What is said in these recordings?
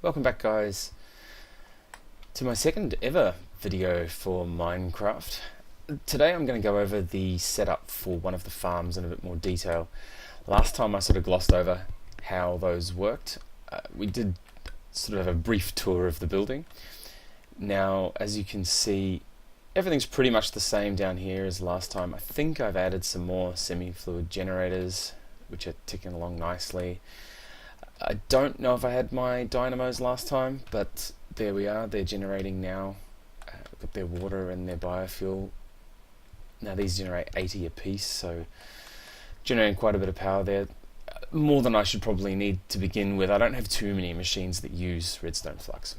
Welcome back, guys, to my second ever video for Minecraft. Today I'm going to go over the setup for one of the farms in a bit more detail. Last time I sort of glossed over how those worked. We did sort of have a brief tour of the building. Now, as you can see, everything's pretty much the same down here as last time. I think I've added some more semi-fluid generators, which are ticking along nicely. I don't know if I had my dynamos last time, but there we are. They're generating now. Got their water and their biofuel. Now these generate 80 a piece, so generating quite a bit of power there. More than I should probably need to begin with. I don't have too many machines that use redstone flux.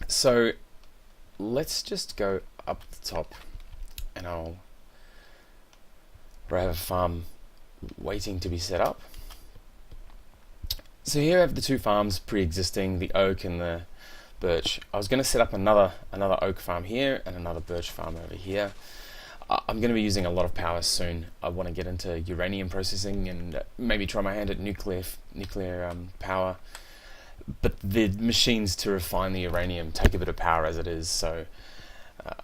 So let's just go up the top, and I have a farm waiting to be set up. So here I have the two farms pre-existing, the oak and the birch. I was going to set up another oak farm here and another birch farm over here. I'm going to be using a lot of power soon. I want to get into uranium processing and maybe try my hand at nuclear power. But the machines to refine the uranium take a bit of power as it is, so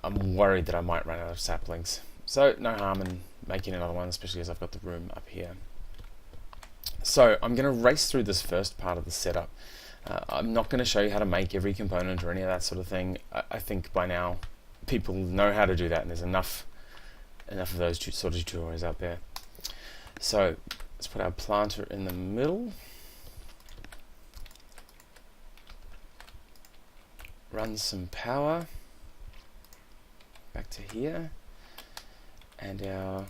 I'm worried that I might run out of saplings. So no harm in making another one, especially as I've got the room up here. So I'm going to race through this first part of the setup. I'm not going to show you how to make every component or any of that sort of thing. I think by now people know how to do that, and there's enough of those sort of tutorials out there. So let's put our planter in the middle. Run some power back to here, and our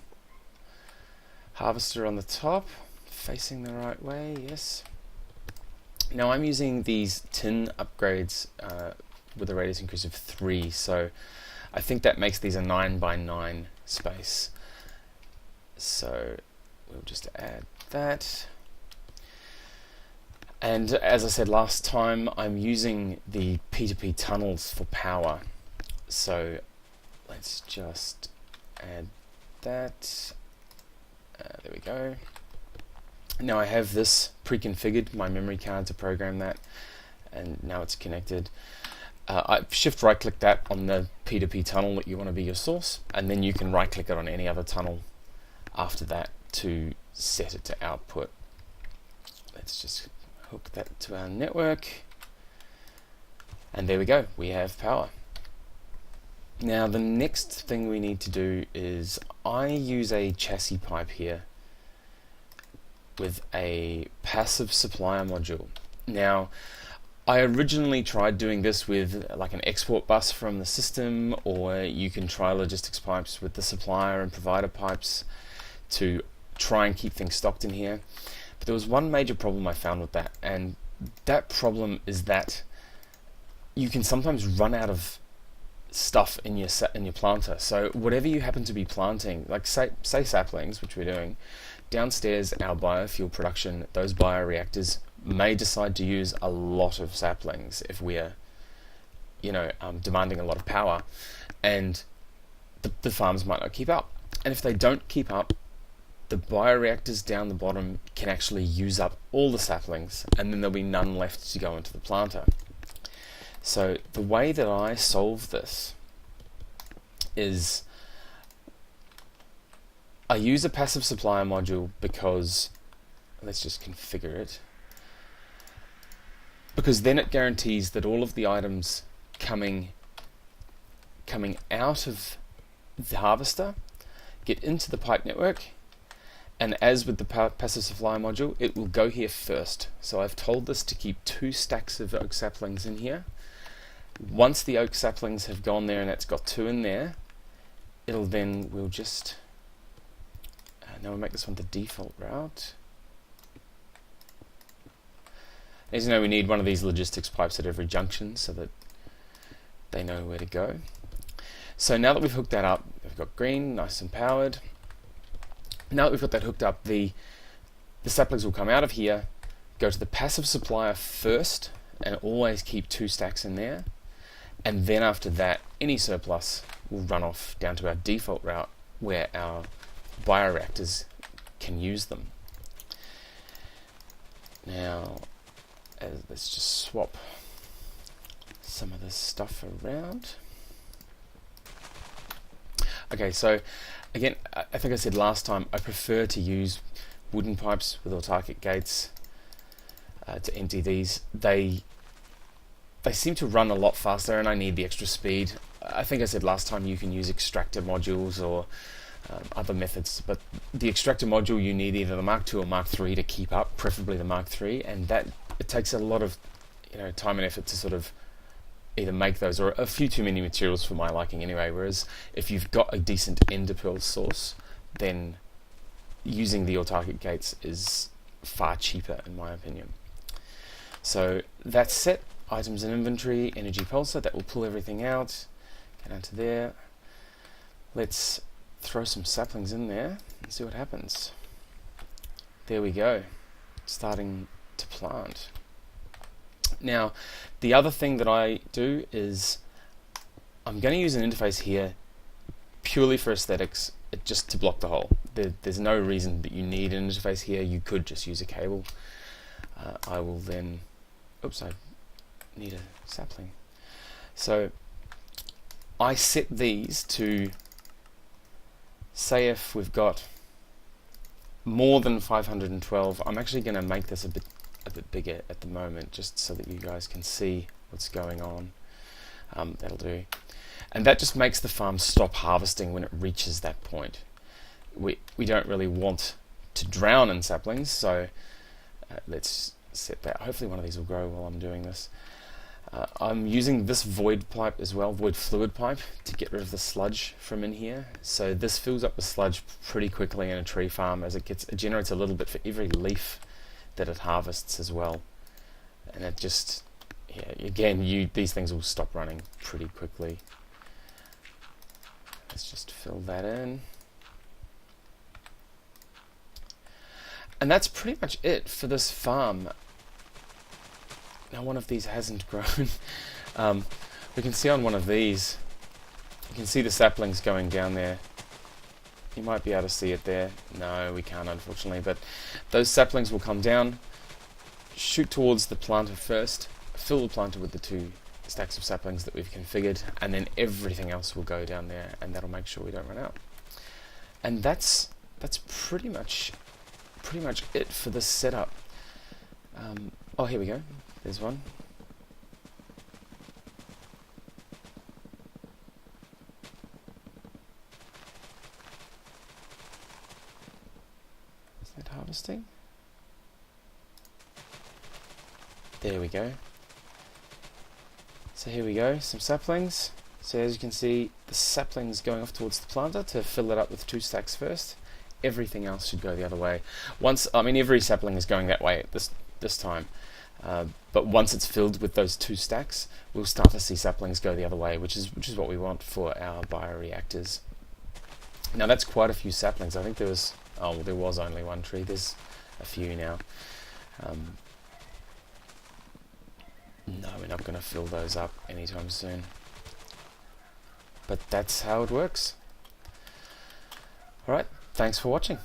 harvester on the top, facing the right way. Yes. Now I'm using these tin upgrades with a radius increase of 3, so I think that makes these a 9 by 9 space. So we'll just add that. And as I said last time, I'm using the P2P tunnels for power. So let's just add that. There we go. Now I have this pre-configured, my memory card to program that, and now it's connected. I shift right click that on the P2P tunnel that you want to be your source, and then you can right click it on any other tunnel after that to set it to output. Let's just hook that to our network, and there we go, we have power. Now the next thing we need to do is I use a chassis pipe here with a passive supplier module. Now I originally tried doing this with like an export bus from the system, or you can try logistics pipes with the supplier and provider pipes to try and keep things stocked in here. But there was one major problem I found with that, and that problem is that you can sometimes run out of stuff in your planter. So whatever you happen to be planting, like say saplings, which we're doing, downstairs our biofuel production, those bioreactors may decide to use a lot of saplings if we're demanding a lot of power, and the farms might not keep up. And if they don't keep up, the bioreactors down the bottom can actually use up all the saplings, and then there'll be none left to go into the planter. So the way that I solve this is I use a passive supplier module because, let's just configure it, because then it guarantees that all of the items coming out of the harvester get into the pipe network, and as with the passive supplier module, it will go here first. So I've told this to keep 2 stacks of oak saplings in here. Once the oak saplings have gone there and it's got 2 in there, we'll just now we'll make this one the default route. As you know, we need one of these logistics pipes at every junction so that they know where to go. So now that we've hooked that up, we've got green, nice and powered. Now that we've got that hooked up, the saplings will come out of here, go to the passive supplier first, and always keep 2 stacks in there. And then after that, any surplus will run off down to our default route where our bioreactors can use them. Now, let's just swap some of this stuff around. Okay, so again, I think I said last time, I prefer to use wooden pipes with autarkic gates to empty these. They seem to run a lot faster, and I need the extra speed. I think I said last time you can use extractor modules or other methods, but the extractor module, you need either the Mark II or Mark III to keep up, preferably the Mark III, and that it takes a lot of time and effort to sort of either make those, or a few too many materials for my liking anyway. Whereas if you've got a decent ender pearl source, then using the autarkic gates is far cheaper in my opinion. So that's set. Items in inventory, energy pulsar, that will pull everything out. Get down to there. Let's throw some saplings in there and see what happens. There we go. Starting to plant. Now, the other thing that I do is I'm going to use an interface here purely for aesthetics, just to block the hole. There's no reason that you need an interface here. You could just use a cable. I will then... Oops, I need a sapling. So I set these to, say if we've got more than 512, I'm actually going to make this a bit bigger at the moment, just so that you guys can see what's going on. That'll do. And that just makes the farm stop harvesting when it reaches that point. We don't really want to drown in saplings, so let's set that. Hopefully one of these will grow while I'm doing this. I'm using this void pipe as well, void fluid pipe, to get rid of the sludge from in here. So this fills up with sludge pretty quickly in a tree farm, as it generates a little bit for every leaf that it harvests as well. And it just, again, these things will stop running pretty quickly. Let's just fill that in. And that's pretty much it for this farm. Now one of these hasn't grown. We can see on one of these, you can see the saplings going down there. You might be able to see it there. No, we can't, unfortunately, but those saplings will come down, shoot towards the planter first, fill the planter with the 2 stacks of saplings that we've configured, and then everything else will go down there, and that'll make sure we don't run out. And that's pretty much it for this setup. Oh, here we go. There's one. Is that harvesting? There we go. So here we go, some saplings. So as you can see, the saplings going off towards the planter to fill it up with 2 stacks first. Everything else should go the other way. Every sapling is going that way this time. But once it's filled with those 2 stacks, we'll start to see saplings go the other way, which is what we want for our bioreactors. Now that's quite a few saplings. I think there was only 1 tree. There's a few now. No, we're not going to fill those up anytime soon. But that's how it works. Alright, thanks for watching.